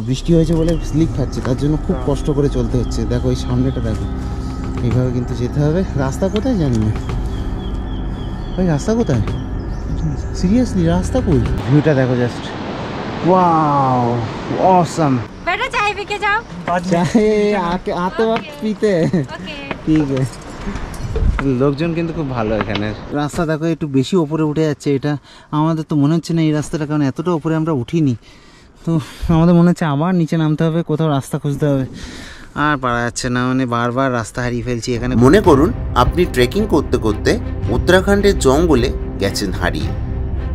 বৃষ্টি হয়েছে বলে স্লিপ খাচ্ছে, তার জন্য খুব কষ্ট করে চলতে হচ্ছে। দেখো এই সামনেটা দেখো, এইভাবে কিন্তু যেতে হবে। রাস্তা কোথায় জানি না ভাই, রাস্তা কোথায় সিরিয়াসলি, রাস্তা কই? ভিউটা দেখো জাস্ট, ওয়াও ऑसम। बेटा चाय पी के जाओ। चाय आते वक्त पीते हैं, ठीक है। লোকজন কিন্তু খুব ভালো এখানে। রাস্তা দেখো একটু বেশি উপরে উঠে যাচ্ছে, এটা আমাদের তো মনে হচ্ছে না এই রাস্তাটা, কারণ এতটা উপরে আমরা উঠিনি, তো আমাদের মনে হচ্ছে আবার নিচে নামতে হবে, কোথাও রাস্তা খুঁজতে হবে। আর পারা যাচ্ছে না, মানে বারবার রাস্তা হারিয়ে ফেলছি এখানে। মনে করুন আপনি ট্রেকিং করতে করতে উত্তরাখণ্ডের জঙ্গলে গেছেন হারিয়ে।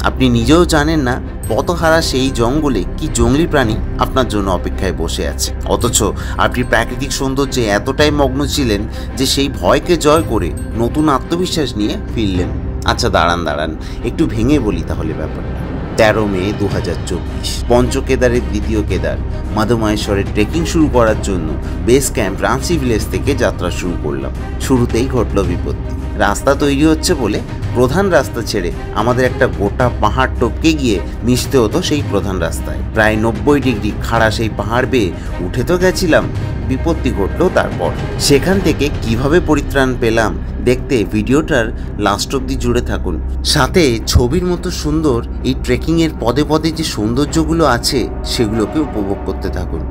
আপনি নিজেও জানেন না পথহারা সেই জঙ্গলে কি জঙ্গলি প্রাণী আপনার জন্য অপেক্ষায় বসে আছে, অথচ আপনি প্রাকৃতিক সৌন্দর্যে এতটাই মগ্ন ছিলেন যে সেই ভয়কে জয় করে নতুন আত্মবিশ্বাস নিয়ে ফিরলেন। আচ্ছা দাঁড়ান একটু ভেঙে বলি তাহলে ব্যাপারটা। 13 মে 2024, পঞ্চকেদারের দ্বিতীয় কেদার মধুমহেশ্বরের ট্রেকিং শুরু করার জন্য বেস ক্যাম্প রাঞ্চি ভিলেজ থেকে যাত্রা শুরু করলাম। শুরুতেই ঘটল বিপত্তি। রাস্তা তৈরি হচ্ছে বলে প্রধান রাস্তা ছেড়ে আমাদের একটা গোটা পাহাড় টপকে গিয়ে মিশতে হতো সেই প্রধান রাস্তায়। প্রায় 90 ডিগ্রি খাড়া সেই পাহাড় বেয়ে উঠে তো গেছিলাম, বিপত্তি ঘটল তারপর। সেখান থেকে কিভাবে পরিত্রাণ পেলাম দেখতে ভিডিওটার লাস্ট অব্দি জুড়ে থাকুন। সাথে ছবির মতো সুন্দর এই ট্রেকিংয়ের পদে পদে যে সৌন্দর্যগুলো আছে সেগুলোকে উপভোগ করতে থাকুন।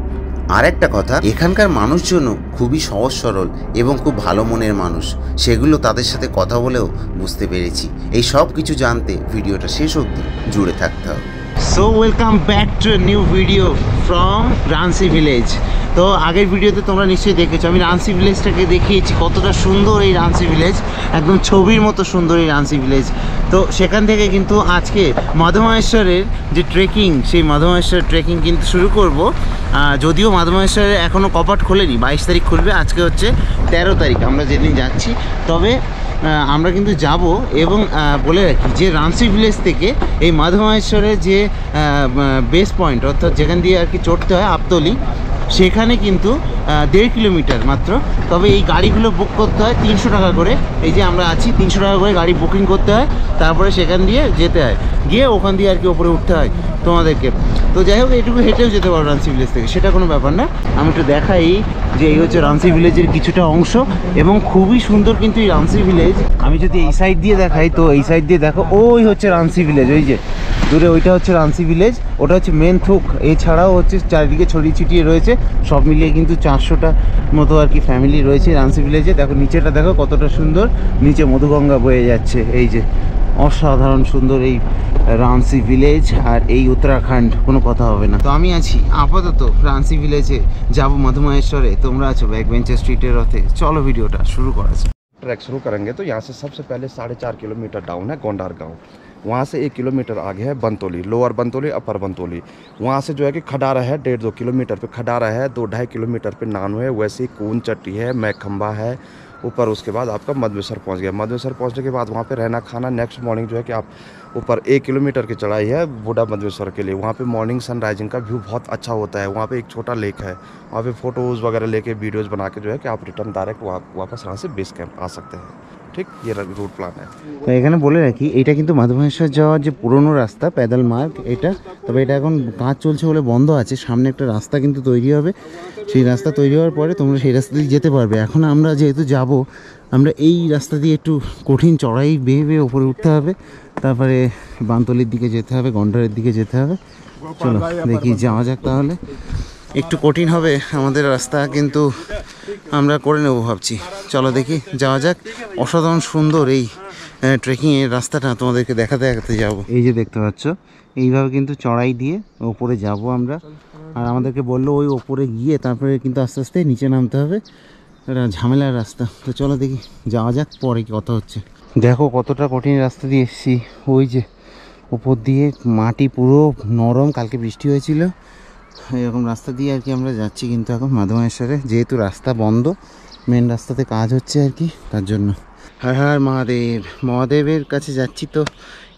আর একটা কথা, এখানকার মানুষজনও খুবই সহজ সরল এবং খুব ভালো মনের মানুষ, সেগুলো তাদের সাথে কথা বলেও বুঝতে পেরেছি। এই সব কিছু জানতে ভিডিওটা শেষ অবধি জুড়ে থাকতে হবে। So welcome back to a new video from Ranchi village. তো আগের ভিডিওতে তোমরা নিশ্চয়ই দেখেছো, আমি রাঞ্চি ভিলেজটাকে দেখিয়েছি কতটা সুন্দর এই রাঞ্চি ভিলেজ, একদম ছবির মতো সুন্দর এই রাঞ্চি ভিলেজ। তো সেখান থেকে কিন্তু আজকে মধুমহেশ্বরের যে ট্রেকিং, সেই মধুমহেশ্বর ট্রেকিং কিন্তু শুরু করব। যদিও মধুমহেশ্বরে এখনও কপাট খোলেনি, 22 তারিখ খুলবে, আজকে হচ্ছে 13 তারিখ আমরা যেদিন যাচ্ছি। তবে আমরা কিন্তু যাব, এবং বলে রাখি যে রাঞ্চি ভিলেজ থেকে এই মধুমহেশ্বরের যে বেস পয়েন্ট, অর্থাৎ যেখান দিয়ে আর কি চড়তে হয় আপতলি, সেখানে কিন্তু 1.5 কিলোমিটার মাত্র। তবে এই গাড়িগুলো বুক করতে হয় 300 টাকা করে। এই যে আমরা আছি, 300 টাকা করে গাড়ি বুকিং করতে হয়, তারপরে সেখান দিয়ে যেতে হয়, গিয়ে ওখান দিয়ে আর কি ওপরে উঠতে হয় তোমাদেরকে। তো যাই হোক, এইটুকু হেঁটেও যেতে পারো রাঞ্চি ভিলেজ থেকে, সেটা কোনো ব্যাপার না। আমি একটু দেখাই যে এই হচ্ছে রাঞ্চি ভিলেজের কিছুটা অংশ, এবং খুবই সুন্দর কিন্তু এই রাঞ্চি ভিলেজ। আমি যদি এই সাইড দিয়ে দেখাই, তো এই সাইড দিয়ে দেখো, ওই হচ্ছে রাঞ্চি ভিলেজ, ওই যে দূরে ওইটা হচ্ছে রাঞ্চি ভিলেজ, ওটা হচ্ছে মেন থুক। এছাড়াও হচ্ছে চারিদিকে ছড়িয়ে ছিটিয়ে রয়েছে, সব মিলিয়ে কিন্তু 400টা মতো আর কি ফ্যামিলি রয়েছে রাঞ্চি ভিলেজে। দেখো নিচেটা দেখো কতটা সুন্দর, নিচে মধুগঙ্গা বয়ে যাচ্ছে। এই যে অসাধারণ সুন্দর এই রাঞ্চি ভিলেজ, আর এই উত্তরাখণ্ড, কোনো কথা হবে না। তো আমি আছি আপাতত রাঞ্চি ভিলেজে, যাব মধুমহেশ্বরে, তোমরা আছো ব্যাকবেঞ্চার স্ট্রিটের রথে। চলো ভিডিওটা শুরু করা যাক। ट्रैक शुरू करेंगे तो यहाँ से सबसे पहले 4.5 किलोमीटर डाउन है गोंडार गांव। वहाँ से 1 किलोमीटर आगे है बनतोली, लोअर बनतोली, अपर बनतोली। वहाँ से जो है कि खडारा है 1.5-2 किलोमीटर पे, खडारा है 2-2.5 किलोमीटर पे नानू है, वैसे ही कून चट्टी है, मैखंबा है ऊपर। उसके बाद आपका मधुमेश्वर पहुँच गया। मधुमेश्वर पहुँचने के बाद वहाँ पे रहना खाना, नेक्स्ट मॉर्निंग जो है कि आप ऊपर 1 किलोमीटर की चढ़ाई है बूढ़ा मधुमेश्वर के लिए। वहाँ पे मॉर्निंग सनराइजिंग का व्यू बहुत अच्छा होता है। वहाँ पे एक छोटा लेक है, वहाँ पे फ़ोटोज़ वगैरह लेके वीडियोज़ बना के जो है कि आप रिटर्न डायरेक्ट वापस यहाँ से बेस कैंप आ सकते हैं। ঠিক, ये রুট প্ল্যান है। তো এখানে বলে রাখি, এটা কিন্তু মধুমহেশ্বর যাওয়ার যে পুরনো রাস্তা, প্যাডেল মার্গ এটা। তবে এটা এখন কাজ চলছে বলে বন্ধ আছে। সামনে একটা রাস্তা কিন্তু তৈরি হবে, সেই রাস্তা তৈরি হওয়ার পরে তোমরা সেই রাস্তা দিয়ে যেতে পারবে। এখন আমরা যেহেতু যাব, আমরা এই রাস্তা দিয়ে একটু কঠিন চড়াই বেয়ে বেয়ে ওপরে উঠতে হবে, তারপরে বানতলির দিকে যেতে হবে, গন্ডারের দিকে যেতে হবে। চলো দেখি, যাওয়া যাক তাহলে। একটু কঠিন হবে আমাদের রাস্তা, কিন্তু আমরা করে নেব ভাবছি। চলো দেখি, যাওয়া যাক। অসাধারণ সুন্দর এই ট্রেকিংয়ের রাস্তাটা তোমাদেরকে দেখাতে দেখাতে যাবো। এই যে দেখতে পাচ্ছ, এইভাবে কিন্তু চড়াই দিয়ে ওপরে যাব আমরা। আর আমাদেরকে বললো ওই ওপরে গিয়ে তারপরে কিন্তু আস্তে আস্তে নিচে নামতে হবে, এটা ঝামেলার রাস্তা। তো চলো দেখি, যাওয়া যাক, পরে কি কথা হচ্ছে। দেখো কতটা কঠিন রাস্তা দিয়ে এসেছি, ওই যে উপর দিয়ে মাটি পুরো নরম, কালকে বৃষ্টি হয়েছিল, এরকম রাস্তা দিয়ে আর কি আমরা যাচ্ছি। কিন্তু এখন মধুমহেশ্বরে যেহেতু রাস্তা বন্ধ, মেন রাস্তাতে কাজ হচ্ছে আর কি, তার জন্য। হর হর মহাদেব, মহাদেবের কাছে যাচ্ছি, তো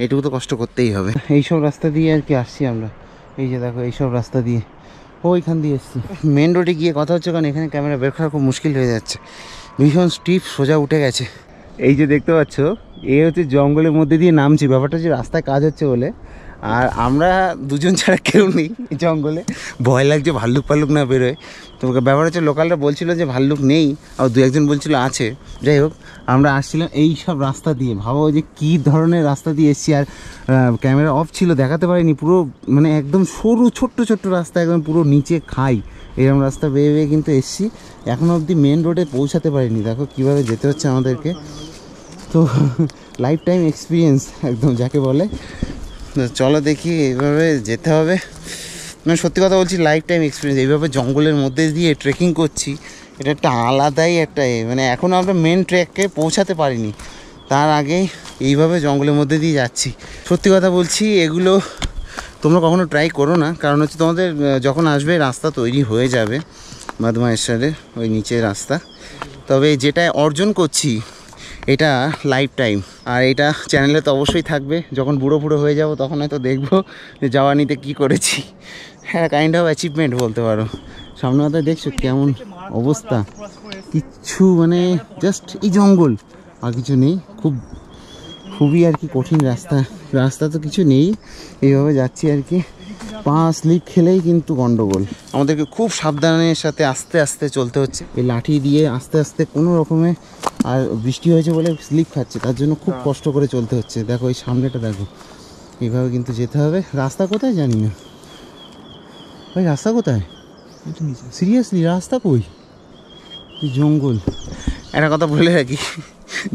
এটুকু তো কষ্ট করতেই হবে। এইসব রাস্তা দিয়ে আর কি আসছি আমরা। এই যে দেখো, এইসব রাস্তা দিয়ে ওইখান দিয়ে এসছি। মেন রোডে গিয়ে কথা হচ্ছে, কারণ এখানে ক্যামেরা বের করা খুব মুশকিল হয়ে যাচ্ছে, ভীষণ স্টিপ, সোজা উঠে গেছে। এই যে দেখতে পাচ্ছ, এই হচ্ছে জঙ্গলের মধ্যে দিয়ে নামছি। ব্যাপারটা হচ্ছে রাস্তায় কাজ হচ্ছে বলে আর আমরা দুজন ছাড়া কেউ নেই জঙ্গলে, ভয় লাগছে ভাল্লুক ফাল্লুক না বেরোয়। তো ব্যাপার হচ্ছে লোকালরা বলছিল যে ভাল্লুক নেই, আর দু একজন বলছিল আছে। যাই হোক, আমরা আসছিলাম এই সব রাস্তা দিয়ে, ভাবো যে কী ধরনের রাস্তা দিয়ে এসেছি। আর ক্যামেরা অফ ছিল, দেখাতে পারিনি পুরো, মানে একদম সরু ছোট্ট ছোট্ট রাস্তা, একদম পুরো নিচে খাই, এরকম রাস্তা বেয়ে বেয়ে কিন্তু এসেছি। এখনও অবধি মেন রোডে পৌঁছাতে পারিনি, দেখো কীভাবে যেতে হচ্ছে আমাদেরকে। তো লাইফ টাইম এক্সপিরিয়েন্স একদম যাকে বলে। চলো দেখি, এইভাবে যেতে হবে। মানে সত্যি কথা বলছি, লাইফ টাইম এক্সপিরিয়েন্স। এইভাবে জঙ্গলের মধ্যে দিয়ে ট্রেকিং করছি, এটা একটা আলাদাই একটা মানে এখনও আমরা মেন ট্র্যাককে পৌঁছাতে পারিনি, তার আগেই এইভাবে জঙ্গলের মধ্যে দিয়ে যাচ্ছি। সত্যি কথা বলছি, এগুলো তোমরা কখনো ট্রাই করো না, কারণ হচ্ছে তোমাদের যখন আসবে রাস্তা তৈরি হয়ে যাবে মাদমাহেশ্বরের ওই নিচের রাস্তা। তবে যেটা অর্জন করছি এটা লাইফ টাইম, আর এটা চ্যানেলে তো অবশ্যই থাকবে। যখন বুড়ো হয়ে যাব তখন হয়তো দেখবো যে জাওয়ানিতে কী করেছি। হ্যাঁ, কাইন্ড অফ অ্যাচিভমেন্ট বলতে পারো। সামনে মাথায় দেখছো কেমন অবস্থা, কিচ্ছু মানে জাস্ট এই জঙ্গল, আর কিছু নেই। খুবই আর কি কঠিন রাস্তা তো কিছু নেই, এইভাবে যাচ্ছি আর কি। পা স্লিপ খেলেই কিন্তু গন্ডগোল। আমাদেরকে খুব সাবধানের সাথে আস্তে আস্তে চলতে হচ্ছে, এই লাঠি দিয়ে আস্তে আস্তে কোনো রকমে। আর বৃষ্টি হয়েছে বলে স্লিপ খাচ্ছে, তার জন্য খুব কষ্ট করে চলতে হচ্ছে। দেখো এই সামনেটা দেখো, এইভাবে কিন্তু যেতে হবে। রাস্তা কোথায় জানি না ভাই, রাস্তা কোথায় সিরিয়াসলি, রাস্তা কই? জঙ্গল। একটা কথা বলে রাখি,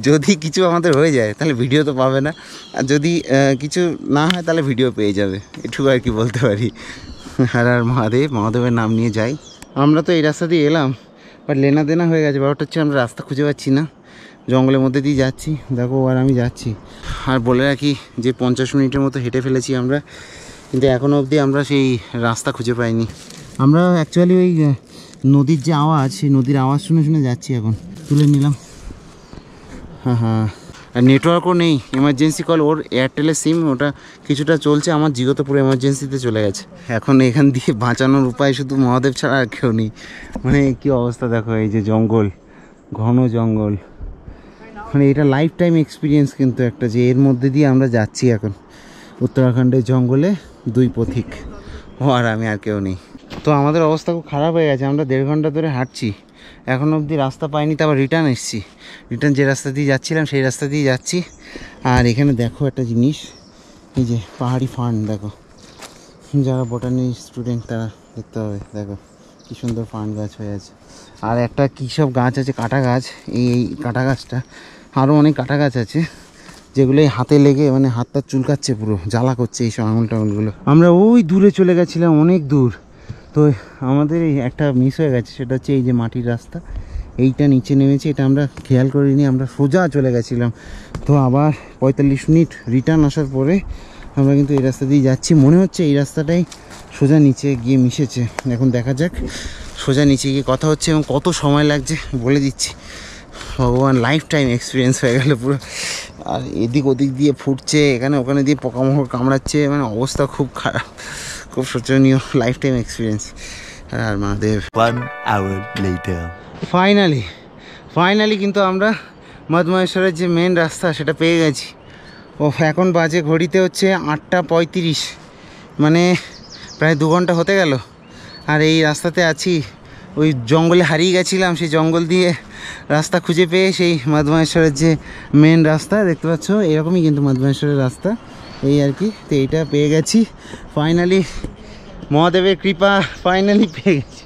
যদি কিছু আমাদের হয়ে যায় তাহলে ভিডিও তো পাবে না, আর যদি কিছু না হয় তাহলে ভিডিও পেয়ে যাবে, এটুকু আর কি বলতে পারি। আর মহাদেবের নাম নিয়ে যাই। আমরা তো এই রাস্তা দিয়ে এলাম, বাট লেনা দেনা হয়ে গেছে। ব্যাপারটা হচ্ছে আমরা রাস্তা খুঁজে পাচ্ছি না, জঙ্গলের মধ্যে দিয়ে যাচ্ছি। দেখো, আর আমি যাচ্ছি। আর বলে রাখি যে 50 মিনিটের মতো হেঁটে ফেলেছি আমরা, কিন্তু এখনও অবধি আমরা সেই রাস্তা খুঁজে পাইনি। আমরা অ্যাকচুয়ালি ওই নদীর যে আওয়াজ, সেই নদীর আওয়াজ শুনে যাচ্ছি। এখন তুলে নিলাম। হ্যাঁ, আর নেটওয়ার্কও নেই, এমার্জেন্সি কল। ওর এয়ারটেলের সিম, ওটা কিছুটা চলছে, আমার জিও তো পুরো এমার্জেন্সিতে চলে গেছে। এখন এখান দিয়ে বাঁচানোর উপায় শুধু মহাদেব ছাড়া আর কেউ নেই। মানে কি অবস্থা দেখো, এই যে জঙ্গল, ঘন জঙ্গল, মানে এটা লাইফ টাইম এক্সপিরিয়েন্স কিন্তু একটা, যে এর মধ্যে দিয়ে আমরা যাচ্ছি এখন উত্তরাখণ্ডের জঙ্গলে। 2 পথিক, ও আর আমি, আর কেউ নেই। তো আমাদের অবস্থা খুব খারাপ হয়ে গেছে। আমরা 1.5 ঘন্টা ধরে হাঁটছি, এখন অবধি রাস্তা পাইনি। তারপর রিটার্ন এসেছি, রিটার্ন যে রাস্তা দিয়ে যাচ্ছিলাম সেই রাস্তা দিয়ে যাচ্ছি। আর এখানে দেখো একটা জিনিস, এই যে পাহাড়ি ফার্ন, দেখো যারা বোটানি স্টুডেন্ট তারা দেখতে হবে। দেখো কী সুন্দর ফার্ন গাছ হয়ে আছে। আর একটা কী সব গাছ আছে, কাঁটা গাছ। এই কাঁটা গাছটা, আরও অনেক কাঁটা গাছ আছে যেগুলো হাতে লেগে মানে হাতটা চুলকাচ্ছে, পুরো জ্বালা করছে এই সব আঙুল টাঙুলগুলো। আমরা ওই দূরে চলে গেছিলাম, অনেক দূর। তো আমাদের এই একটা মিস হয়ে গেছে, সেটা হচ্ছে এই যে মাটির রাস্তা, এইটা নিচে নেমেছে, এটা আমরা খেয়াল করিনি, আমরা সোজা চলে গেছিলাম। তো আবার 45 মিনিট রিটার্ন আসার পরে আমরা কিন্তু এই রাস্তা দিয়ে যাচ্ছি। মনে হচ্ছে এই রাস্তাটাই সোজা নিচে গিয়ে মিশেছে। এখন দেখা যাক সোজা নিচে গিয়ে কথা হচ্ছে এবং কত সময় লাগছে বলে দিচ্ছি। ভগবান, লাইফ টাইম এক্সপিরিয়েন্স হয়ে গেল পুরো। আর এদিক ওদিক দিয়ে ফুটছে, এখানে ওখানে দিয়ে পোকামাকড় কামড়াচ্ছে, মানে অবস্থা খুব খারাপ, খুব শোচনীয়। Life time experience. আর মহাদেব। 1 hour later. ফাইনালি কিন্তু আমরা মাদমাহেশ্বরের যে মেন রাস্তা সেটা পেয়ে গেছি। এখন বাজে ঘড়িতে হচ্ছে 8:35, মানে প্রায় 2 ঘন্টা হতে গেল। আর এই রাস্তাতে আছি। ওই জঙ্গলে হারিয়ে গেছিলাম, সেই জঙ্গল দিয়ে রাস্তা খুঁজে পেয়ে সেই মাদমাহেশ্বরের যে মেন রাস্তা দেখতে পাচ্ছ, এরকমই কিন্তু মাদমাহেশ্বরের রাস্তা, এই আর কি। তো এইটা পেয়ে গেছি ফাইনালি, মহাদেবের কৃপা, ফাইনালি পেয়ে গেছি।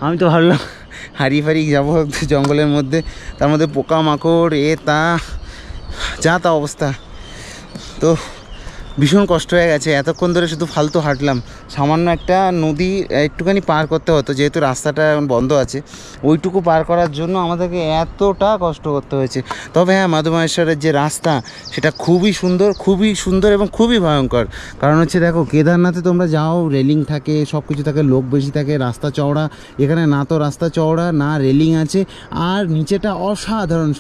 আমি তো ভাবলাম হারিয়ে যাবো জঙ্গলের মধ্যে, তার মধ্যে পোকামাকড় যা তা অবস্থা। তো ভীষণ কষ্ট হয়ে গেছে, এতক্ষণ ধরে শুধু ফালতু হাঁটলাম। সামান্য একটা নদী একটুখানি পার করতে হতো, যেহেতু রাস্তাটা এখন বন্ধ আছে, ওইটুকু পার করার জন্য আমাদেরকে এতটা কষ্ট করতে হয়েছে। তবে হ্যাঁ, মাদমাহেশ্বরের যে রাস্তা সেটা খুবই সুন্দর এবং খুবই ভয়ঙ্কর। কারণ হচ্ছে দেখো, কেদারনাথে তোমরা যাও, রেলিং থাকে, সব কিছু থাকে, লোক বেশি থাকে, রাস্তা চওড়া। এখানে না তো রাস্তা চওড়া, না রেলিং আছে, আর নিচেটা অসাধারণ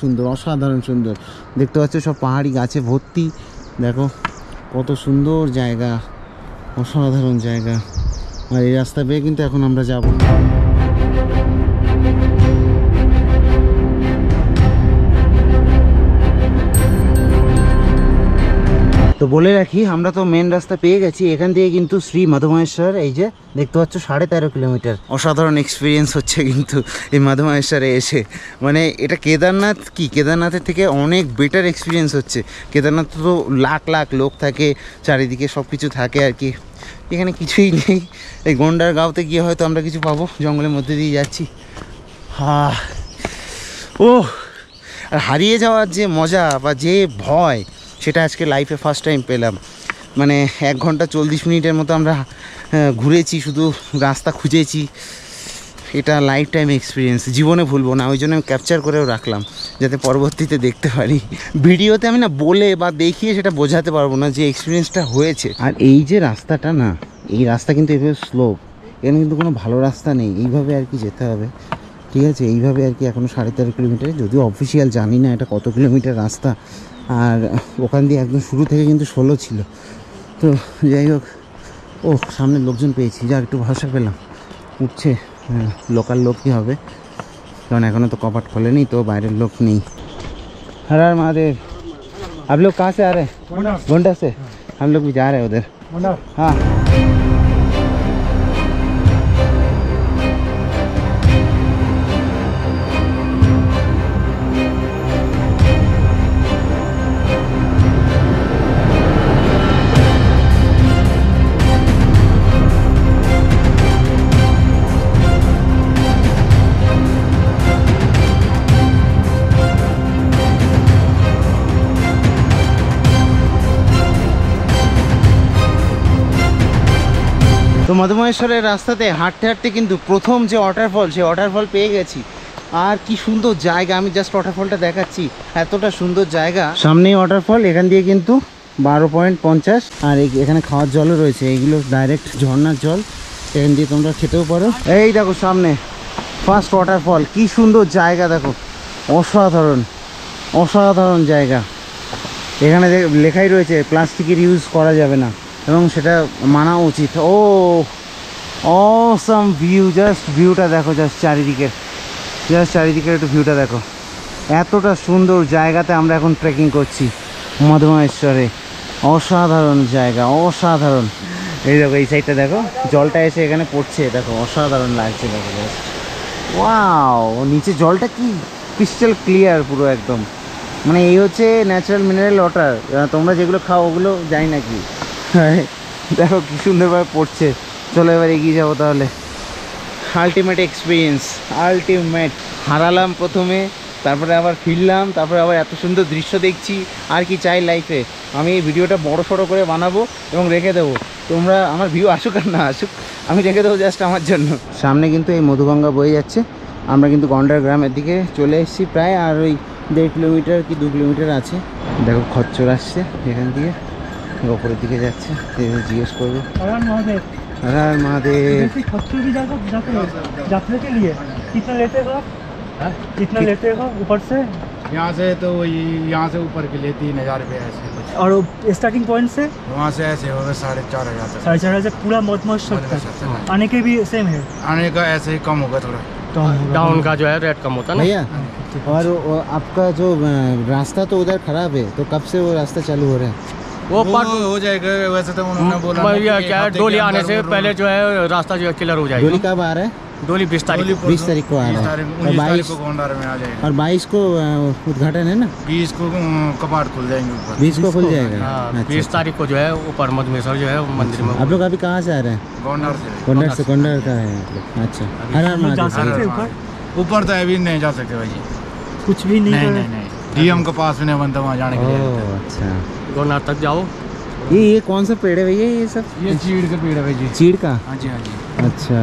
সুন্দর দেখতে পাচ্ছ, সব পাহাড়ি গাছে ভর্তি। দেখো কত সুন্দর জায়গা, অসাধারণ জায়গা। আর এই রাস্তা পেয়ে কিন্তু এখন আমরা যাব। তো বলে রাখি আমরা তো মেন রাস্তা পেয়ে গেছি, এখান থেকে কিন্তু শ্রী মধুমহেশ্বর এই যে দেখতে পাচ্ছ 13.5 কিলোমিটার। অসাধারণ এক্সপিরিয়েন্স হচ্ছে কিন্তু এই মধুমহেশ্বরে এসে, মানে এটা কেদারনাথ কি, কেদারনাথের থেকে অনেক বেটার এক্সপিরিয়েন্স হচ্ছে। কেদারনাথ তো লাখ লাখ লোক থাকে, চারিদিকে সব কিছু থাকে আর কি, এখানে কিছুই নেই। এই গন্ডার গাঁওতে গিয়ে হয়তো আমরা কিছু পাবো, জঙ্গলের মধ্যে দিয়ে যাচ্ছি। ও আর হারিয়ে যাওয়ার যে মজা বা যে ভয়, সেটা আজকে লাইফে ফার্স্ট টাইম পেলাম। মানে 1 ঘন্টা 40 মিনিটের মতো আমরা ঘুরেছি, শুধু রাস্তা খুঁজেছি। এটা লাইফ টাইম এক্সপিরিয়েন্স, জীবনে ভুলবো না। ওই জন্য আমি ক্যাপচার করেও রাখলাম যাতে পরবর্তীতে দেখতে পারি। ভিডিওতে আমি না বলে বা দেখিয়ে সেটা বোঝাতে পারবো না যে এক্সপিরিয়েন্সটা হয়েছে। আর এই যে রাস্তাটা না, এই রাস্তা কিন্তু এভাবে স্লোপ, এখানে কিন্তু কোনো ভালো রাস্তা নেই, এইভাবে আর কি যেতে হবে। ঠিক আছে, এইভাবে আর কি এখনও 13.5 কিলোমিটার, যদিও অফিসিয়াল জানি না এটা কত কিলোমিটার রাস্তা। আর ওখান দিয়ে একদম শুরু থেকে কিন্তু 16 ছিল। তো যাই হোক, ও সামনে লোকজন পেয়েছি, যা একটু ভরসা পেলাম। উঠছে লোকাল লোকই হবে, কারণ এখনও তো কপাট খোলেনি, তো বাইরের লোক নেই। हर हर महादेव। आप लोग कहाँ से आ रहे हैं? गोंडा से। हम लोग भी जा रहे हैं उधर। हाँ তো মধুমহেশ্বরের রাস্তাতে হাঁটতে হাঁটতে কিন্তু প্রথম যে ওয়াটারফল, সেই ওয়াটারফল পেয়ে গেছি। আর কি সুন্দর জায়গা, আমি জাস্ট ওয়াটারফলটা দেখাচ্ছি, এতটা সুন্দর জায়গা। সামনেই ওয়াটারফল, এখান দিয়ে কিন্তু 12.50। আর এখানে খাওয়ার জলও রয়েছে, এইগুলো ডাইরেক্ট ঝর্ণার জল, এখান দিয়ে তোমরা খেতেও পারো। এই দেখো সামনে ফার্স্ট ওয়াটারফল, কি সুন্দর জায়গা দেখো, অসাধারণ অসাধারণ জায়গা। এখানে লেখাই রয়েছে প্লাস্টিকের ইউজ করা যাবে না, এবং সেটা মানা উচিত। ও অসাম ভিউ, জাস্ট ভিউটা দেখো, জাস্ট চারিদিকের একটু ভিউটা দেখো। এতটা সুন্দর জায়গাতে আমরা এখন ট্রেকিং করছি মধুমহেশ্বরে, অসাধারণ জায়গা, অসাধারণ। এই দেখো এই সাইডটা দেখো, জলটা এসে এখানে পড়ছে, দেখো অসাধারণ লাগছে, দেখো জাস্ট ওয়াও। নিচে জলটা কি ক্রিস্টাল ক্লিয়ার পুরো একদম, মানে এই হচ্ছে ন্যাচারাল মিনারেল ওয়াটার। তোমরা যেগুলো খাও ওগুলো জানি না কি, দেখো কি সুন্দরভাবে পড়ছে। চলো এবার এগিয়ে যাবো তাহলে। Ultimate experience, ultimate. হারালাম প্রথমে, তারপরে আবার ফিরলাম, তারপরে আবার এত সুন্দর দৃশ্য দেখছি। আর কি চাই লাইফে? আমি এই ভিডিওটা বড় সড়ো করে বানাবো এবং রেখে দেবো। তোমরা আমার ভিউ আসুক আর না আসুক, আমি রেখে দেবো জাস্ট আমার জন্য। সামনে কিন্তু এই মধুগঙ্গা বয়ে যাচ্ছে, আমরা কিন্তু গন্ডার গ্রামের দিকে চলে এসেছি প্রায়। আর ওই 1.5 কিলোমিটার কি 2 কিলোমিটার আছে। দেখো খচ্চর আসছে এখান থেকে, ওপরের দিকে যাচ্ছে, জিজ্ঞেস করবো। हर हर महादेव। खच्चर की जाने के लिए कितना लेते हो आप? कितना लेते हो ऊपर से? यहाँ से तो वही, यहाँ से ऊपर के लिए 3,000 रुपये ऐसे कुछ। और स्टार्टिंग पॉइंट से वहाँ से ऐसे होगा 4,500 तक। 4,500 पूरा मधुमहेश्वर तक आने के भी सेम है? आने का ऐसे ही कम होगा थोड़ा, डाउन का जो है रेट कम होता है ना भैया। और आपका जो रास्ता तो उधर खराब है, तो कब से वो रास्ता चालू हो रहा है? वो हो जाएगा। वैसे तो उन्होंने बोला भैया क्या है, डोली आने से पहले जो है रास्ता जो है क्लियर हो डोली जाएगा। कब आ रहा है? डोली 20 तारीख 20 तारीख को आ रहा है, और 22 को गोंडार में आ जाएगा। और 22 को उद्घाटन है ना? 20 को कपाट खुल जाएंगे ऊपर। 20 को खुल जाएगा। हाँ, अच्छा, 20 तारीख को जो है ऊपर मधुमहेश्वर जो है मंदिर में। आप लोग अभी कहाँ से आ रहे हैं? गोंडार से। गोंडर का है आप लोग। अच्छा, हर हर महादेव। ऊपर तो अभी नहीं जा सकते भाई, कुछ भी नहीं नहीं नहीं नहीं। डीएम के पास में नहीं बनता वहाँ जाने के लिए। ओह अच्छा, गोनार तक जाओ। ये कौन सा पेड़ है भैया ये सब? ये चीड़ का पेड़ है भाई जी। चीड़ का? हाँ जी हाँ जी। अच्छा,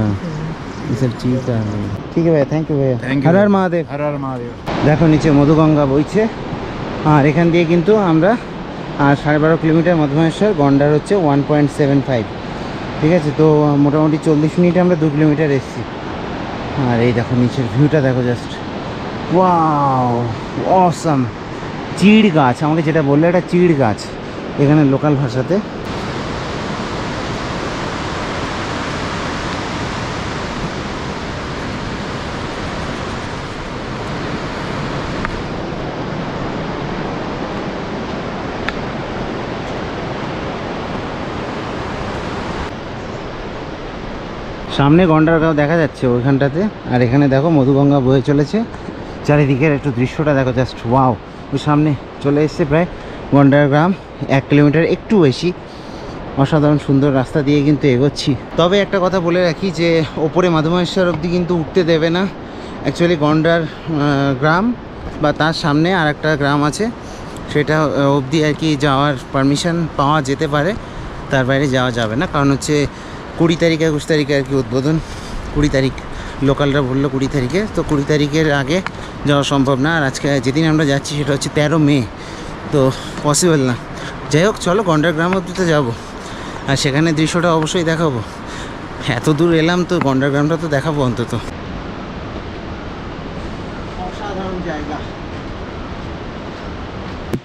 ये सब चीड़ का है। ठीक है भैया, थैंक यू भैया। Thank you हर हर भैया। महादेव। हर हर महादेव। দেখো নিচে মধুগঙ্গা বইছে, আর এখান দিয়ে কিন্তু আমরা 12.5 কিলোমিটার মধুমহেশ্বর, গন্ডার হচ্ছে 1.75। ঠিক আছে, তো মোটামুটি 40 মিনিটে আমরা 2 কিলোমিটার এসেছি। আর এই দেখো নিচের ভিউটা দেখো, জাস্ট ওয়াও অসাম। চিড় গাছ, আমাকে যেটা বললো এটা চিড় গাছ এখানে লোকাল ভাষাতে। সামনে গন্ডারগাঁও দেখা যাচ্ছে ওইখানটাতে, আর এখানে দেখো মধুগঙ্গা বয়ে চলেছে। চারিদিকের একটু দৃশ্যটা দেখো, জাস্ট ওয়াও। ওই সামনে চলে এসছে প্রায় গন্ডারগ্রাম, 1 কিলোমিটার একটু বেশি। অসাধারণ সুন্দর রাস্তা দিয়ে কিন্তু এগোচ্ছি। তবে একটা কথা বলে রাখি যে ওপরে মাধবমহেশ্বর অবধি কিন্তু উঠতে দেবে না। অ্যাকচুয়ালি গন্ডার গ্রাম বা তার সামনে আর একটা গ্রাম আছে, সেটা অবধি আর কি যাওয়ার পারমিশন পাওয়া যেতে পারে, তার বাইরে যাওয়া যাবে না। কারণ হচ্ছে 20 তারিখ 21 তারিখে আর কি উদ্বোধন, 20 তারিখ লোকালরা বললো 20 তারিখে, তো 20 তারিখের আগে যাওয়া সম্ভব না। আর আজকে যেদিন আমরা যাচ্ছি সেটা হচ্ছে 13 মে, তো পসিবল না। যাই হোক, চলো গন্ডারগ্রাম অবধি তো যাবো, আর সেখানে দৃশ্যটা অবশ্যই দেখাবো। এত দূর এলাম তো গন্ডারগ্রামটা তো দেখাবো অন্তত। অসাধারণ জায়গা।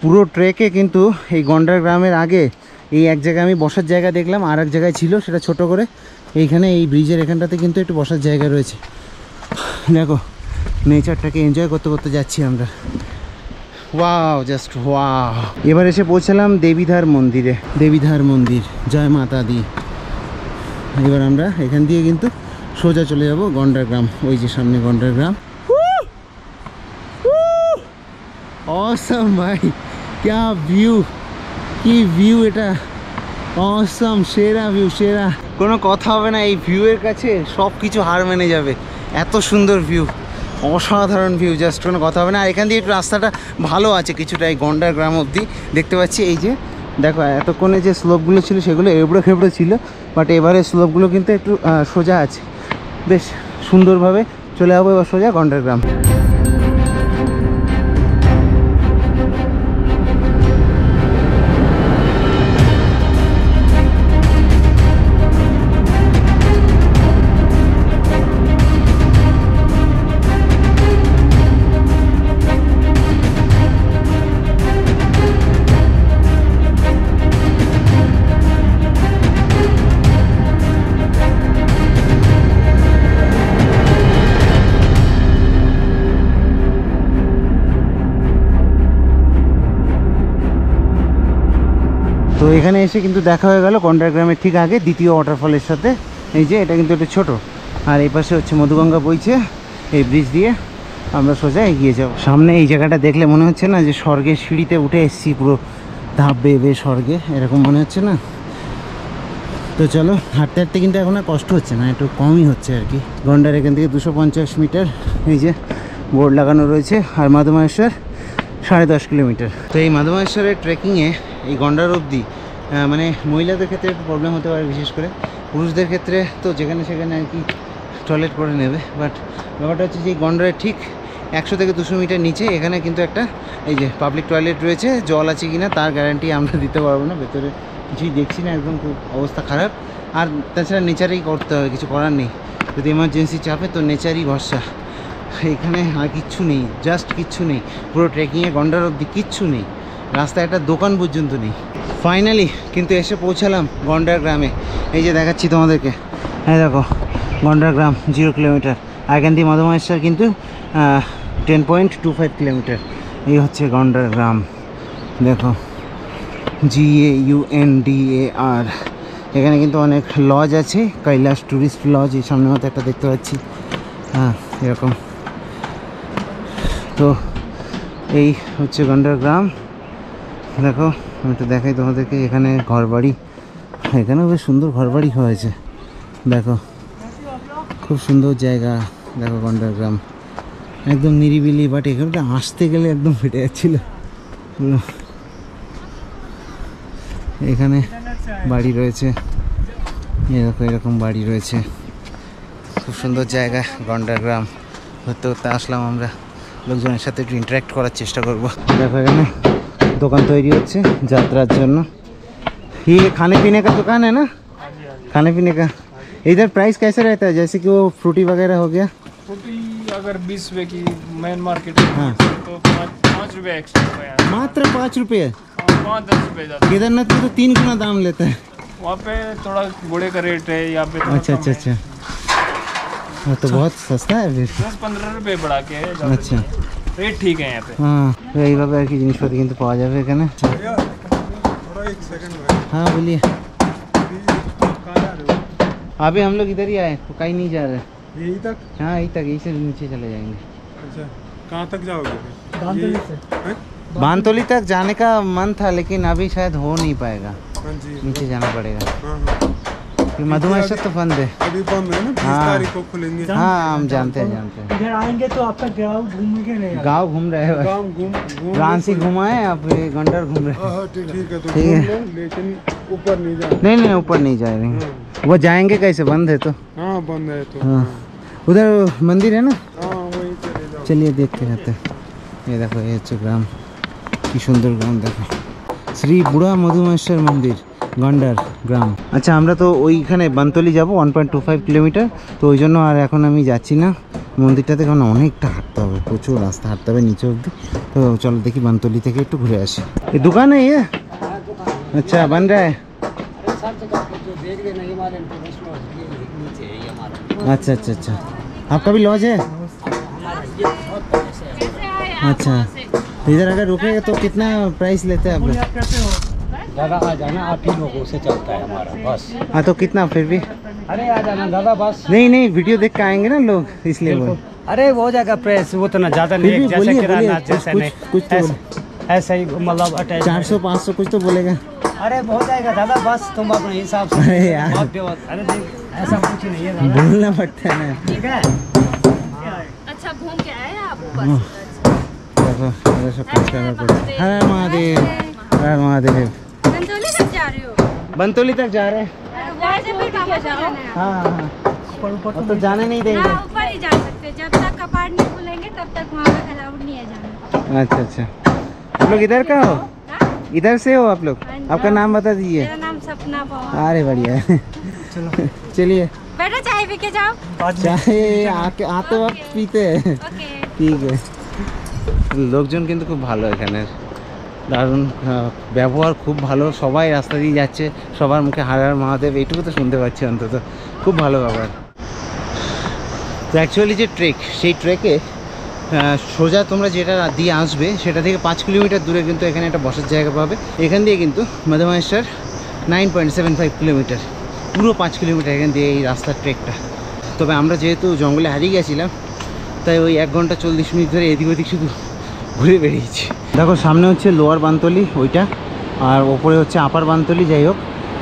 পুরো ট্রেকে কিন্তু এই গন্ডারগ্রামের আগে এই এক জায়গায় আমি বসার জায়গা দেখলাম, আর এক জায়গায় ছিল সেটা ছোট করে। এইখানে এই ব্রিজের এখানটাতে কিন্তু একটু বসার জায়গা রয়েছে। দেখো নেচারটাকে এনজয় করতে করতে যাচ্ছি আমরা। Wow, just wow. এবার এসে পৌঁছালাম দেবীধার মন্দিরে। দেবীধার মন্দির, জয় মাতা দি। এবার আমরা এখান দিয়ে কিন্তু সোজা চলে যাব গন্ডারগ্রাম। ওই যে সামনে গন্ডারগ্রাম। অসাম ভাই, क्या ভিউ, কি ভিউ এটা, অসাম, সেরা ভিউ, সেরা। কোনো কথা হবে না, এই ভিউয়ের কাছে সব কিছু হার মেনে যাবে। এত সুন্দর ভিউ, অসাধারণ ভিউ, জাস্ট কোনো কথা হবে না। আর এখান দিয়ে একটু রাস্তাটা ভালো আছে কিছুটা, এই গন্ডারগ্রাম অবধি দেখতে পাচ্ছি। এই যে দেখো এতক্ষণে যে স্লোপগুলো ছিল সেগুলো এবড়ো খেবড়ো ছিল, বাট এবারে স্লোপগুলো কিন্তু একটু সোজা আছে। বেশ সুন্দরভাবে চলে যাবো এবার সোজা গন্ডারগ্রাম। তো এখানে এসে কিন্তু দেখা হয়ে গেল গন্ডারগ্রামের ঠিক আগে দ্বিতীয় ওয়াটারফলের সাথে। এই যে এটা কিন্তু একটু ছোটো, আর এই পাশে হচ্ছে মধুগঙ্গা বইছে। এই ব্রিজ দিয়ে আমরা সোজা এগিয়ে যাব। সামনে এই জায়গাটা দেখলে মনে হচ্ছে না যে স্বর্গের সিঁড়িতে উঠে এসেছি, পুরো ধাপ বেয়ে স্বর্গে, এরকম মনে হচ্ছে না? তো চলো, হাঁটতে হাঁটতে কিন্তু এখন আর কষ্ট হচ্ছে না, একটু কমই হচ্ছে আর কি। গন্ডার এখান থেকে 250 মিটার, এই যে বোর্ড লাগানো রয়েছে। আর মাধবমহেশ্বর 10.5 কিলোমিটার। তো এই মাধবমহেশ্বরের ট্রেকিংয়ে এই গন্ডার অবধি মানে মহিলাদের ক্ষেত্রে একটু প্রবলেম হতে পারে, বিশেষ করে। পুরুষদের ক্ষেত্রে তো যেখানে সেখানে আর কি টয়লেট করে নেবে, বাট ব্যাপারটা হচ্ছে যে গন্ডারের ঠিক 100 থেকে 200 মিটার নিচে এখানে কিন্তু একটা এই যে পাবলিক টয়লেট রয়েছে। জল আছে কি না তার গ্যারান্টি আমরা দিতে পারবো না, ভেতরে কিছুই দেখছি না, একদম খুব অবস্থা খারাপ। আর তাছাড়া নেচারেই করতে হবে, কিছু করার নেই। যদি এমার্জেন্সি চাপে তো নেচারই ভরসা। এখানে আর কিচ্ছু নেই, জাস্ট কিচ্ছু নেই। পুরো ট্রেকিংয়ে গন্ডার অবধি কিচ্ছু নেই, রাস্তায় একটা দোকান পর্যন্ত নেই। ফাইনালি কিন্তু এসে পৌঁছালাম গন্ডারগ্রামে। এই যে দেখাচ্ছি তোমাদেরকে, হ্যাঁ দেখো গন্ডারগ্রাম 0 কিলোমিটার। এখান দিয়ে মাধবমহেশ্বর কিন্তু 10.25 কিলোমিটার। এই হচ্ছে গন্ডারগ্রাম, দেখো GAUNDAR। এখানে কিন্তু অনেক লজ আছে, কৈলাস ট্যুরিস্ট লজ এই সামনের মতো একটা দেখতে পাচ্ছি। হ্যাঁ এরকম। তো এই হচ্ছে গন্ডারগ্রাম। দেখো আমি একটু দেখাই তোমাদেরকে, এখানে ঘরবাড়ি, এখানেও বেশ সুন্দর ঘরবাড়ি হয়েছে। দেখো খুব সুন্দর জায়গা। দেখো গন্ডারগ্রাম একদম নিরিবিলি, বাট এখানটা আসতে গেলে একদম ফেটে যাচ্ছিল। এখানে বাড়ি রয়েছে, এরকম এরকম বাড়ি রয়েছে। খুব সুন্দর জায়গা গন্ডারগ্রাম। ঘুরতে ঘুরতে আসলাম আমরা, লোকজনের সাথে একটু ইন্টারাক্ট করার চেষ্টা করব। দেখো এখানে दुकान तैयारी होच्छे यात्रार जन्य। ये खाने पीने का दुकान है ना? खाने पीने का। इधर प्राइस कैसे रहता है? जैसे कि वो फ्रूटी वगैरह हो गया, फ्रूटी अगर 20 रुपए की मेन मार्केट में हाँ। तो 5 रुपए एक्स्ट्रा है। मात्र 5 रुपये। 5-10 रुपए ज़्यादा। केदारनाथ में तो 3 गुना दाम लेता है। वहाँ पे थोड़ा घोड़े का रेट है, यहाँ पे थोड़ा अच्छा कम अच्छा है। अच्छा, हाँ तो बहुत सस्ता है फिर। 10-15 रुपए बढ़ा के है, ज़्यादा अच्छा नहीं है। रेट ठीक है यहाँ पे। हाँ এইভাবে আর কি জিনিসপত্র কিন্তু পাওয়া যাবে এখানে। हाँ बोलिए। अभी हम लोग इधर ही आए, तो कहीं नहीं जा रहे। यही तक? हाँ यही तक, यहीं से नीचे चले जाएंगे। अच्छा, कहाँ तक जाओगे? बांतोली से बांतोली तक जाने का मन था, लेकिन अभी शायद हो नहीं पाएगा, हाँ जी, नीचे जाना पड़ेगा। हाँ हाँ, फिर मधुमहेश्वर तो बंद है। अभी बंद है ना, 20 हाँ। तारीख को खुलेंगे। हाँ हम जानते हैं। इधर आएंगे तो आपका गाँव घूमेंगे नहीं? गाँव घूम रहे हैं, गाँव घूम रांची घुमाए, अब ये गंडर घूम रहे हैं। ठीक है, तो ठीक है। घूम लो, लेकिन ऊपर नहीं जाना। नहीं ऊपर नहीं जा रहे हैं, वो जाएंगे कैसे, बंद है तो। हाँ बंद है तो। हाँ उधर मंदिर है ना, हाँ वहीं चले जाओ। चलिए देख के जाते हैं। ये देखो ये হচ্ছে গ্রাম, কি সুন্দর গ্রাম দেখো, শ্রী বুড়া মধুমহেশ্বর মন্দির, গন্ডার গ্রাম। আচ্ছা আমরা তো ওইখানে বানতলি যাব 1.25 কিলোমিটার, তো ওই জন্য আর এখন আমি যাচ্ছি না মন্দিরটাতে, কারণ অনেকটা হাঁটতে হবে, প্রচুর রাস্তা হাঁটতে হবে নিচে অবধি। তো চলো দেখি বানতলি থেকে একটু ঘুরে আসি। এই দোকান है ये? अच्छा बन रहा है। अच्छा अच्छा अच्छा, आपका भी लॉज है? अच्छा, तो इधर अगर रुकेगा तो कितना प्राइस लेते हैं आप लोग? दादा आ जाना, 8 ही लोगों से चलता है हमारा बस। हाँ तो कितना फिर भी? अरे आ जाना दादा बस। नहीं वीडियो देख के आएंगे ना लोग, इसलिए बोल। अरे हो जाएगा प्राइस, वो तो ना ज़्यादा फिर नहीं, भी जैसे बोलिए, किराना बोलिए, जैसा नहीं, कुछ तो ऐसा ही मतलब अटैच। 400-500 कुछ तो बोलेगा। अरे हो जाएगा दादा बस, तुम अपने हिसाब से। अरे यार अरे देख, ऐसा कुछ नहीं है दादा, बोलना पड़ता है ना। ठीक है। अच्छा घूम के आए आप ऊपर? देखो मेरा सब कुछ करना पड़ता है। हर हर महादेव, हर हर महादेव। बंतोली तक जा रहे हो? बंतोली तक जा रहे हैं। वहाँ से फिर वापस जाना है। हाँ हाँ, अब तो जाने नहीं देंगे। हाँ ऊपर ही जा सकते, जब तक कपाट नहीं खुलेंगे तब तक वहाँ पे अलाउड नहीं है जाना। अच्छा अच्छा, आप लोग इधर का हो? हाँ? इधर से हो आप लोग? आपका नाम बता दीजिए। मेरा नाम सपना पवार। अरे बढ़िया है। चलिए बेटा चाय पी के जाओ। चाहे आके आते वक्त पीते हैं। ओके ঠিক আছে, লোকজন কিন্তু খুব ভালো এখানে, দারুণ ব্যবহার, খুব ভালো, সবাই রাস্তা দিয়ে যাচ্ছে, সবার মুখে হার হার মহাদেব, এইটুকু তো শুনতে পাচ্ছি অন্তত, খুব ভালো ব্যবহার। তো অ্যাকচুয়ালি যে ট্রেক, সেই ট্রেকে সোজা তোমরা যেটা দিয়ে আসবে সেটা থেকে 5 কিলোমিটার দূরে কিন্তু এখানে একটা বসার জায়গা পাবে। এখান দিয়ে কিন্তু মধুমহেশ্বর 9.75 কিলোমিটার, পুরো 5 কিলোমিটার এখান দিয়ে এই রাস্তার ট্রেকটা। তবে আমরা যেহেতু জঙ্গলে হারিয়ে গেছিলাম, তাই ওই 1 ঘন্টা 40 মিনিট ধরে এদিক ওদিক শুধু ঘুরে বেরিয়েছি। দেখো সামনে হচ্ছে লোয়ার বানতলি ওইটা, আর ওপরে হচ্ছে আপার বানতলি। যাই হোক,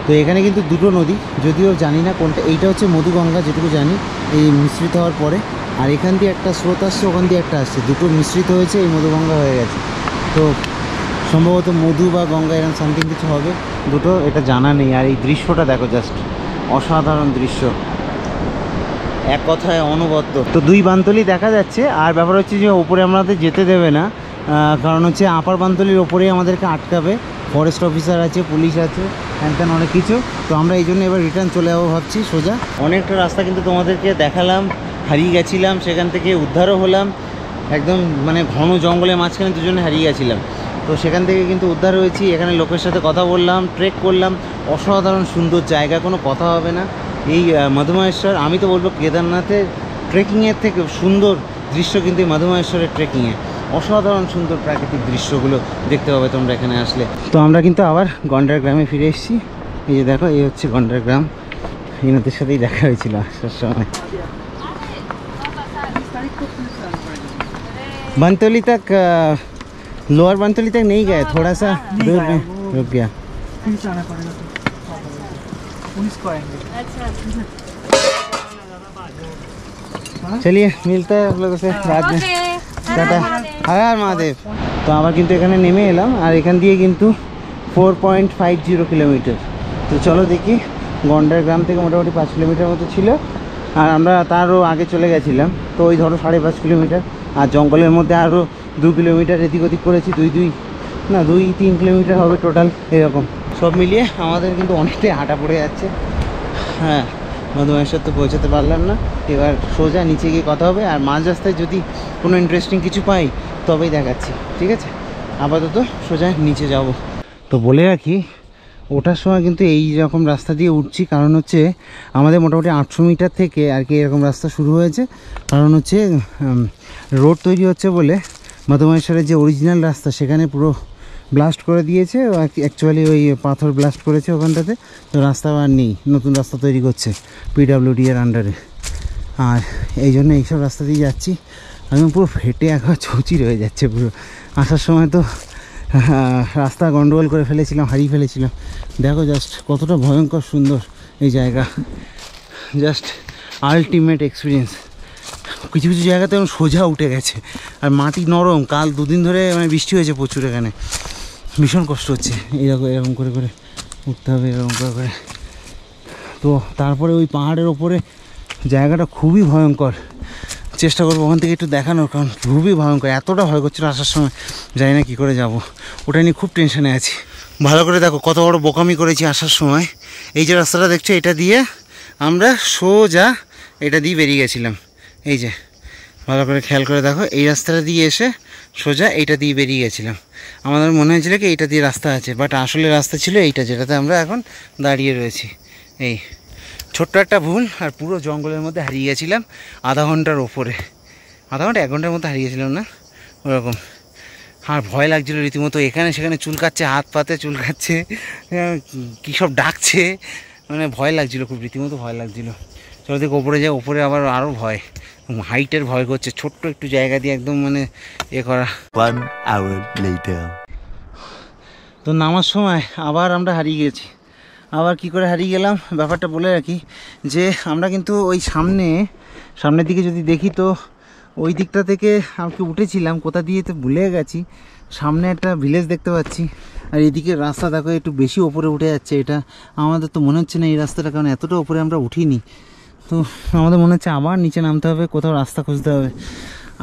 তো এখানে কিন্তু দুটো নদী, যদিও জানি না কোনটা, এইটা হচ্ছে মধুগঙ্গা যেটুকু জানি, এই মিশ্রিত হওয়ার পরে, আর এখান দিয়ে একটা স্রোত আসছে, ওখান দিয়ে একটা আসছে, দুটো মিশ্রিত হয়েছে, এই মধুগঙ্গা হয়ে গেছে। তো সম্ভবত মধু বা গঙ্গা এরকম সামথিং কিছু হবে, দুটো এটা জানা নেই। আর এই দৃশ্যটা দেখো, জাস্ট অসাধারণ দৃশ্য, এক কথায় অনবদ্য। তো 2 বানতলি দেখা যাচ্ছে। আর ব্যাপার হচ্ছে যে ওপরে আমাদের যেতে দেবে না, কারণ হচ্ছে আপার বানতলির ওপরেই আমাদেরকে আটকাবে, ফরেস্ট অফিসার আছে, পুলিশ আছে, এখান অনেক কিছু। তো আমরা এই জন্য এবার রিটার্ন চলে যাবো ভাবছি সোজা। অনেকটা রাস্তা কিন্তু তোমাদেরকে দেখালাম, হারিয়ে গেছিলাম, সেখান থেকে উদ্ধারও হলাম, একদম মানে ঘন জঙ্গলের মাঝখানে দুজনে হারিয়ে গেছিলাম, তো সেখান থেকে কিন্তু উদ্ধার হয়েছি। এখানে লোকের সাথে কথা বললাম, ট্রেক করলাম, অসাধারণ সুন্দর জায়গা, কোনো কথা হবে না। এই মধুমহেশ্বর, আমি তো বলবো কেদারনাথের ট্রেকিংয়ের থেকে সুন্দর দৃশ্য কিন্তু এই মধুমহেশ্বরের ট্রেকিংয়ে, অসাধারণ সুন্দর প্রাকৃতিক দৃশ্যগুলো দেখতে পাবে তোমরা এখানে আসলে। তো আমরা কিন্তু আবার গন্ডার গ্রামে ফিরে এসেছি। এই যে দেখো, এই হচ্ছে গন্ডার গ্রাম, ইনাদের সাথেই দেখা হয়েছিল আসার সময়। बनतोली तक, लोअर बनतोली तक नहीं गए, थोड़ा सा दूर में रुक गया। पुलिस को आएंगे। चलिए मिलते हैं आप लोगों से बाद में, टाटा, हर हर महादेव। তো আবার কিন্তু এখানে নেমে এলাম, আর এখান দিয়ে কিন্তু 4.50 কিলোমিটার। তো চলো দেখি, গন্ডার গ্রাম থেকে মোটামুটি 5 কিলোমিটার মতো ছিল, আর আমরা তারও আগে চলে গেছিলাম, তো ওই ধরো 5.5 কিলোমিটার। আর জঙ্গলের মধ্যে আরও 2 কিলোমিটার এদিক ওদিক করেছি, 2-3 কিলোমিটার হবে টোটাল, এরকম সব মিলিয়ে আমাদের কিন্তু অনেকটাই হাঁটা পড়ে যাচ্ছে। হ্যাঁ, মধুমহেশ্বর তো পৌঁছাতে পারলাম না, এবার সোজা নিচে গিয়ে কথা হবে। আর মাঝ রাস্তায় যদি কোনো ইন্টারেস্টিং কিছু পাই তবেই দেখাচ্ছি, ঠিক আছে? আপাতত সোজা নিচে যাব। তো বলে রাখি, ওঠার সময় কিন্তু এই রকম রাস্তা দিয়ে উঠছি, কারণ হচ্ছে আমাদের মোটামুটি 800 মিটার থেকে আর কি এরকম রাস্তা শুরু হয়েছে। কারণ হচ্ছে রোড তৈরি হচ্ছে বলে মধুমহেশ্বরের যে অরিজিনাল রাস্তা সেখানে পুরো ব্লাস্ট করে দিয়েছে, অ্যাকচুয়ালি ওই পাথর ব্লাস্ট করেছে ওখানটাতে, তো রাস্তা আর নেই, নতুন রাস্তা তৈরি করছে পিডাব্লিউডি এর আন্ডারে। আর এই জন্য এইসব রাস্তা দিয়ে যাচ্ছি, আমি পুরো ফেটে একবার চৌচির হয়ে যাচ্ছে পুরো। আসার সময় তো রাস্তা গন্ডগোল করে ফেলেছিলাম, হারিয়ে ফেলেছিলাম। দেখো জাস্ট কতটা ভয়ঙ্কর সুন্দর এই জায়গা, জাস্ট আলটিমেট এক্সপিরিয়েন্স। কিছু কিছু জায়গাতে এখন সোজা উঠে গেছে, আর মাটি নরম। কাল দুদিন ধরে মানে বৃষ্টি হয়েছে প্রচুর, এখানে ভীষণ কষ্ট হচ্ছে। এরকম করে করে উঠতে হবে, এরকম করে করে। তো তারপরে ওই পাহাড়ের ওপরে জায়গাটা খুবই ভয়ঙ্কর, চেষ্টা করবো ওখান থেকে একটু দেখানোর, কারণ খুবই ভয়ঙ্কর। এতটা ভয় করছিল আসার সময়, জানি না কী করে যাব, ওটা নিয়ে খুব টেনশনে আছি। ভালো করে দেখো কত বড় বোকামি করেছি আসার সময়। এই যে রাস্তাটা দেখছো, এটা দিয়ে আমরা সোজা এটা দিয়ে বেরিয়ে গেছিলাম। এই যে ভালো করে খেয়াল করে দেখো, এই রাস্তাটা দিয়ে এসে সোজা এইটা দিয়ে বেরিয়ে গেছিলাম। আমাদের মনে হয়েছিল কি এইটা দিয়ে রাস্তা আছে, বাট আসলে রাস্তা ছিল এইটা, যেটাতে আমরা এখন দাঁড়িয়ে রয়েছি। এই ছোট্ট একটা ভুল, আর পুরো জঙ্গলের মধ্যে হারিয়ে গেছিলাম আধা ঘন্টার ওপরে, আধা ঘন্টা 1 ঘন্টার মতো হারিয়ে গেছিলাম না ওরকম। আর ভয় লাগছিলো রীতিমতো, এখানে সেখানে চুলকাচ্ছে, হাত পাতে চুলকাচ্ছে, কী সব ডাকছে, মানে ভয় লাগছিলো খুব, রীতিমতো ভয় লাগছিলো। চলো দিকে ওপরে যায়, ওপরে আবার আরও ভয়, হাইটের ভয় করছে, ছোট্ট একটু জায়গা দিয়ে একদম মানে করা। 1 hour later. তো নামার সময় আবার আমরা হারিয়ে গেছি। আবার কি করে হারিয়ে গেলাম ব্যাপারটা বলে রাখি, যে আমরা কিন্তু ওই সামনের দিকে যদি দেখি, তো ওই দিকটা থেকে আমাকে উঠেছিলাম, কোথা দিয়ে তো ভুলে গেছি। সামনে একটা ভিলেজ দেখতে পাচ্ছি, আর এদিকে রাস্তা দেখো একটু বেশি ওপরে উঠে যাচ্ছে। এটা আমাদের তো মনে হচ্ছে না এই রাস্তাটা, কারণ এতটা ওপরে আমরা উঠিনি। তো আমাদের মনে হচ্ছে আবার নিচে নামতে হবে, কোথাও রাস্তা খুঁজতে হবে।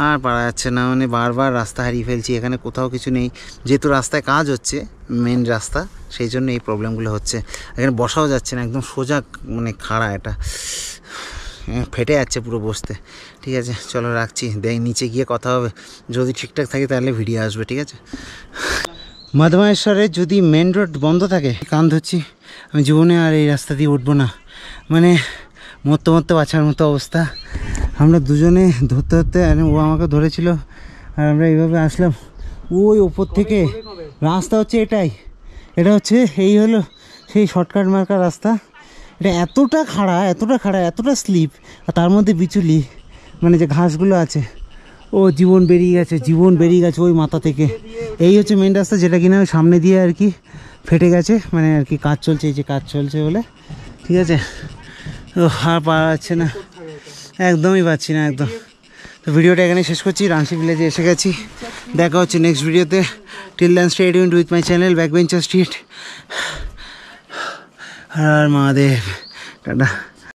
আর পারা যাচ্ছে না, মানে বারবার রাস্তা হারিয়ে ফেলছি, এখানে কোথাও কিছু নেই। যেহেতু রাস্তায় কাজ হচ্ছে, মেন রাস্তা, সেই জন্য এই প্রবলেমগুলো হচ্ছে। এখানে বসাও যাচ্ছে না, একদম সোজা মানে খাড়া, এটা ফেটে যাচ্ছে পুরো বসতে। ঠিক আছে চলো রাখছি, নিচে গিয়ে কথা হবে। যদি ঠিকঠাক থাকে তাহলে ভিডিও আসবে, ঠিক আছে। মধমায়েশ্বরের যদি মেন রোড বন্ধ থাকে, কান ধরছি, আমি জীবনে আর এই রাস্তা দিয়ে উঠবো না। মানে মরতে বাঁচার মতো অবস্থা। আমরা দুজনে ধরতে, ও আমাকে ধরেছিল, আর আমরা এইভাবে আসলাম ওই ওপর থেকে। রাস্তা হচ্ছে এটাই, এটা হচ্ছে এই হলো সেই শর্টকাট মার্কা রাস্তা। এটা এতটা খাড়া, এতটা স্লিপ, আর তার মধ্যে বিচুলি, মানে যে ঘাসগুলো আছে, ও জীবন বেরিয়ে গেছে ওই মাথা থেকে। এই হচ্ছে মেন রাস্তা, যেটা কিনা ওই সামনে দিয়ে আর কি ফেটে গেছে, মানে আর কি কাজ চলছে, এই যে কাজ চলছে বলে। ঠিক আছে, আর পারা যাচ্ছে না, একদমই পাচ্ছি না একদম। তো ভিডিওটা এখানে শেষ করছি, রাঞ্চি ভিলেজে এসে গেছি। দেখা হচ্ছে নেক্সট ভিডিওতে। Till then stay tuned with my channel backbencher street. আর মহাদেব, টাটা।